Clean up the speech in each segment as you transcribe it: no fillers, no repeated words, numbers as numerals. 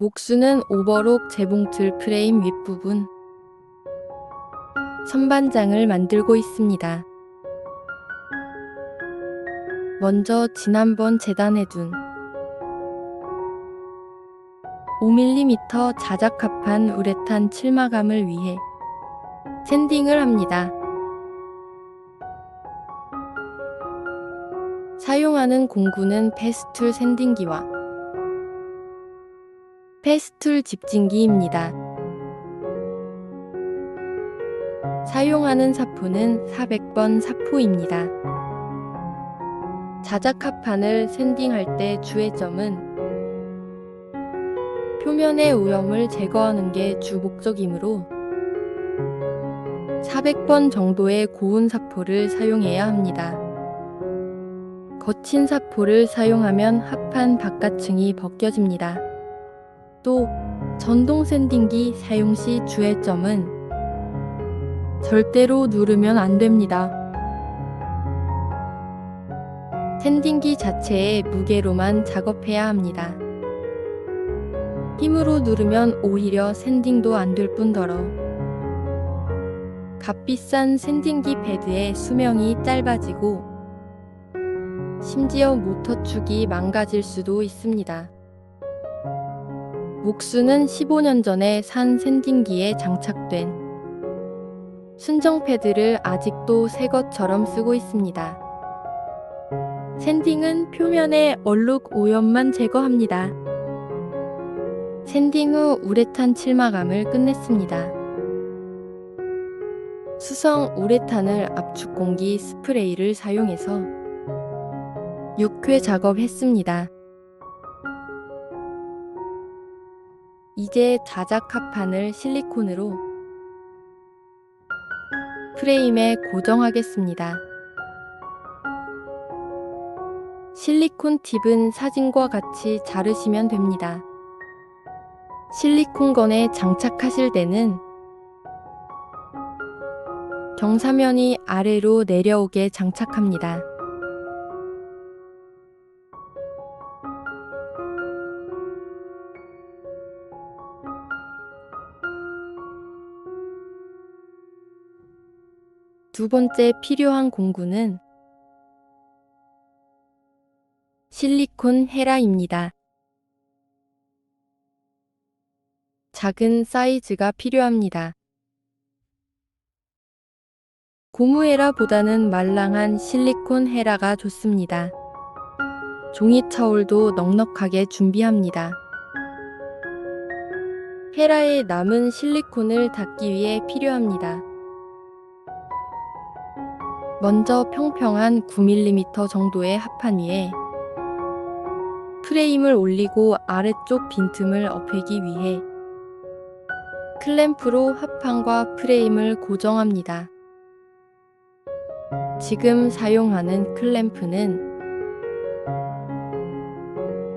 목수는 오버록 재봉틀 프레임 윗부분 선반장을 만들고 있습니다. 먼저 지난번 재단해둔 5mm 자작합판 우레탄 칠마감을 위해 샌딩을 합니다. 사용하는 공구는 패스툴 샌딩기와 패스툴 집진기입니다. 사용하는 사포는 400번 사포입니다. 자작합판을 샌딩할 때 주의점은 표면의 오염을 제거하는 게 주 목적이므로 400번 정도의 고운 사포를 사용해야 합니다. 거친 사포를 사용하면 합판 바깥층이 벗겨집니다. 또 전동 샌딩기 사용 시 주의 점은 절대로 누르면 안 됩니다. 샌딩기 자체의 무게로만 작업해야 합니다. 힘으로 누르면 오히려 샌딩도 안 될 뿐더러 값비싼 샌딩기 패드의 수명이 짧아지고 심지어 모터축이 망가질 수도 있습니다. 목수는 15년 전에 산 샌딩기에 장착된 순정 패드를 아직도 새 것처럼 쓰고 있습니다. 샌딩은 표면의 얼룩 오염만 제거합니다. 샌딩 후 우레탄 칠마감을 끝냈습니다. 수성 우레탄을 압축 공기 스프레이를 사용해서 6회 작업했습니다. 이제 자작합판을 실리콘으로 프레임에 고정하겠습니다. 실리콘 팁은 사진과 같이 자르시면 됩니다. 실리콘건에 장착하실 때는 경사면이 아래로 내려오게 장착합니다. 두 번째 필요한 공구는 실리콘 헤라입니다. 작은 사이즈가 필요합니다. 고무 헤라보다는 말랑한 실리콘 헤라가 좋습니다. 종이 타올도 넉넉하게 준비합니다. 헤라에 남은 실리콘을 닦기 위해 필요합니다. 먼저 평평한 9mm 정도의 합판 위에 프레임을 올리고 아래쪽 빈틈을 없애기 위해 클램프로 합판과 프레임을 고정합니다. 지금 사용하는 클램프는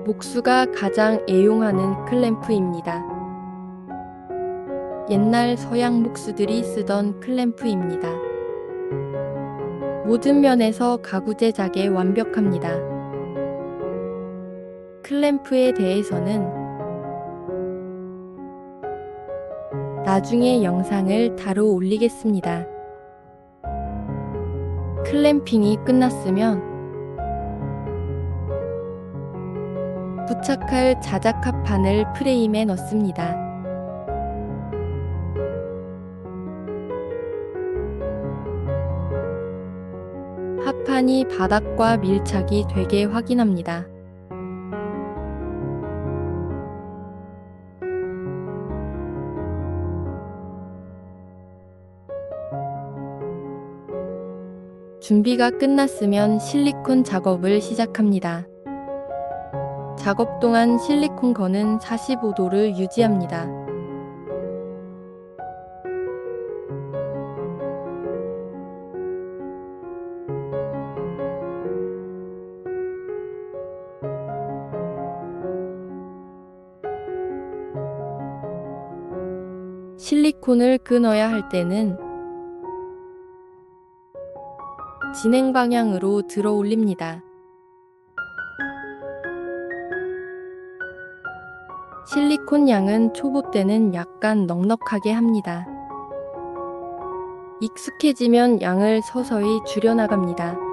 목수가 가장 애용하는 클램프입니다. 옛날 서양 목수들이 쓰던 클램프입니다. 모든 면에서 가구 제작에 완벽합니다. 클램프에 대해서는 나중에 영상을 따로 올리겠습니다. 클램핑이 끝났으면 부착할 자작합판을 프레임에 넣습니다. 합판이 바닥과 밀착이 되게 확인합니다. 준비가 끝났으면 실리콘 작업을 시작합니다. 작업 동안 실리콘 건은 45도를 유지합니다. 실리콘을 끊어야 할 때는 진행 방향으로 들어 올립니다. 실리콘 양은 초보 때는 약간 넉넉하게 합니다. 익숙해지면 양을 서서히 줄여나갑니다.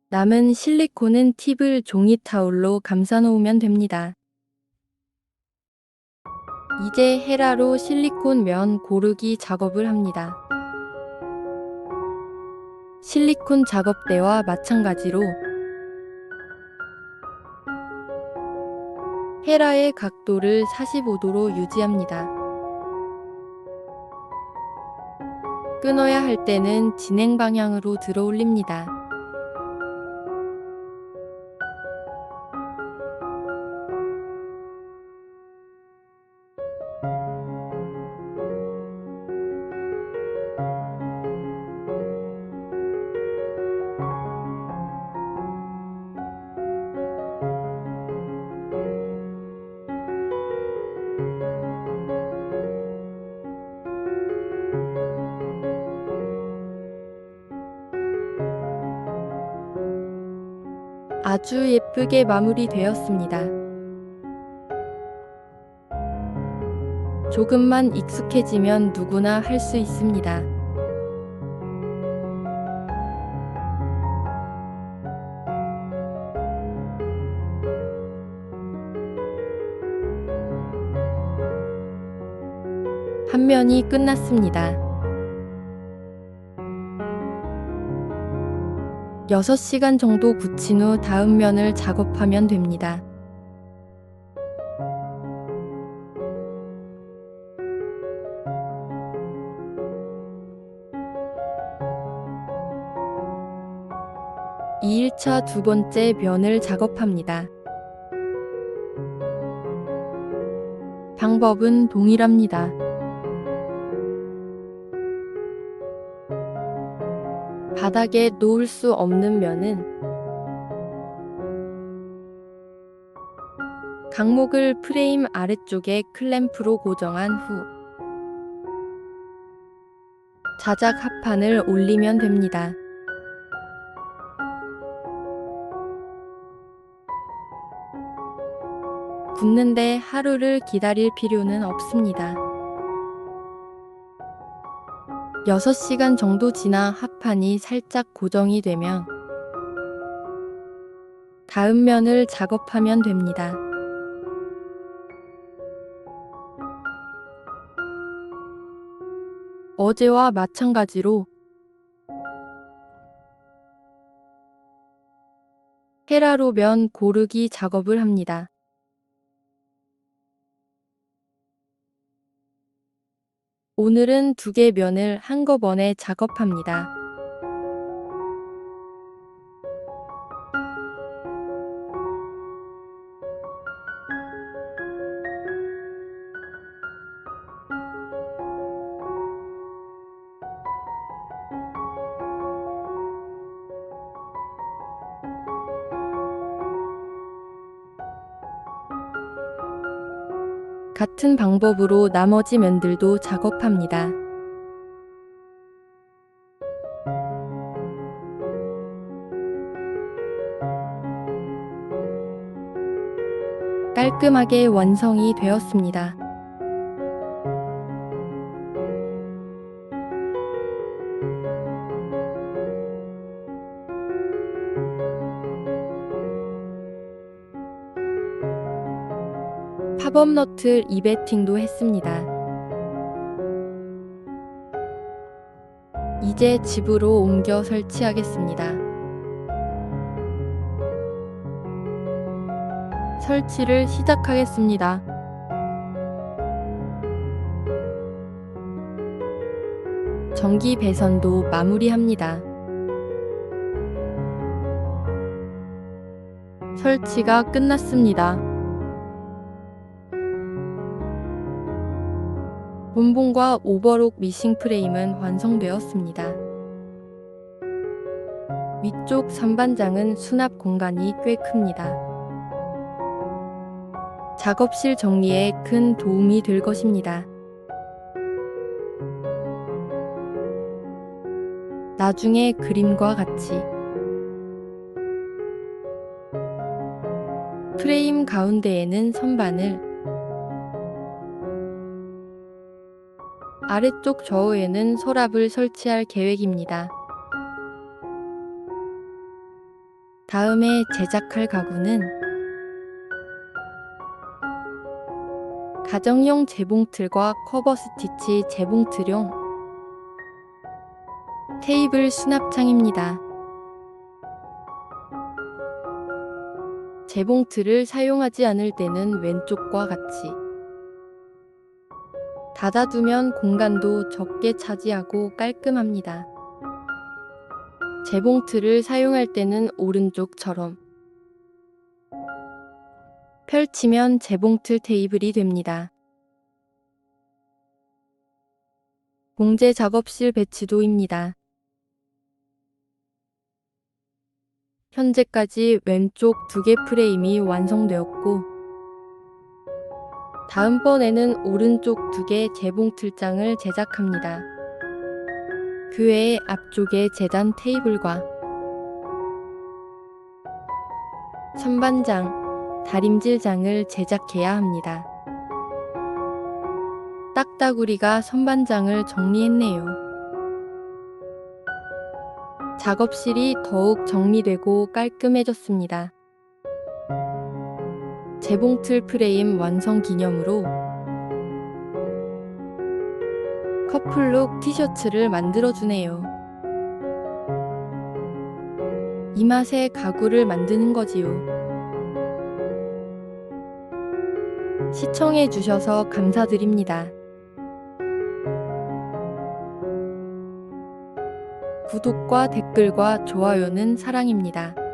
남은 실리콘은 팁을 종이 타올로 감싸놓으면 됩니다. 이제 헤라로 실리콘 면 고르기 작업을 합니다. 실리콘 작업대와 마찬가지로 헤라의 각도를 45도로 유지합니다. 끊어야 할 때는 진행 방향으로 들어 올립니다. 아주 예쁘게 마무리되었습니다. 조금만 익숙해지면 누구나 할 수 있습니다. 한 면이 끝났습니다. 6시간 정도 굳힌 후 다음 면을 작업하면 됩니다. (2일) 차 두 번째 면을 작업합니다. 방법은 동일합니다. 바닥에 놓을 수 없는 면은 강목을 프레임 아래쪽에 클램프로 고정한 후 자작 합판을 올리면 됩니다. 굳는데 하루를 기다릴 필요는 없습니다. 6시간 정도 지나 합판이 살짝 고정이 되면 다음 면을 작업하면 됩니다. 어제와 마찬가지로 헤라로 면 고르기 작업을 합니다. 오늘은 2개 면을 한꺼번에 작업합니다. 같은 방법으로 나머지 면들도 작업합니다. 깔끔하게 완성이 되었습니다. 팝업 너트 리베팅도 했습니다. 이제 집으로 옮겨 설치하겠습니다. 설치를 시작하겠습니다. 전기 배선도 마무리합니다. 설치가 끝났습니다. 본봉과 오버록 미싱 프레임은 완성되었습니다. 위쪽 선반장은 수납 공간이 꽤 큽니다. 작업실 정리에 큰 도움이 될 것입니다. 나중에 그림과 같이 프레임 가운데에는 선반을, 아래쪽 좌우에는 서랍을 설치할 계획입니다. 다음에 제작할 가구는 가정용 재봉틀과 커버 스티치 재봉틀용 테이블 수납창입니다. 재봉틀을 사용하지 않을 때는 왼쪽과 같이 닫아두면 공간도 적게 차지하고 깔끔합니다. 재봉틀을 사용할 때는 오른쪽처럼 펼치면 재봉틀 테이블이 됩니다. 봉제 작업실 배치도입니다. 현재까지 왼쪽 2개 프레임이 완성되었고, 다음번에는 오른쪽 2개 재봉틀장을 제작합니다. 그 외에 앞쪽에 재단 테이블과 선반장, 다림질장을 제작해야 합니다. 딱따구리가 선반장을 정리했네요. 작업실이 더욱 정리되고 깔끔해졌습니다. 재봉틀 프레임 완성 기념으로 커플룩 티셔츠를 만들어주네요. 이 맛에 가구를 만드는 거지요. 시청해주셔서 감사드립니다. 구독과 댓글과 좋아요는 사랑입니다.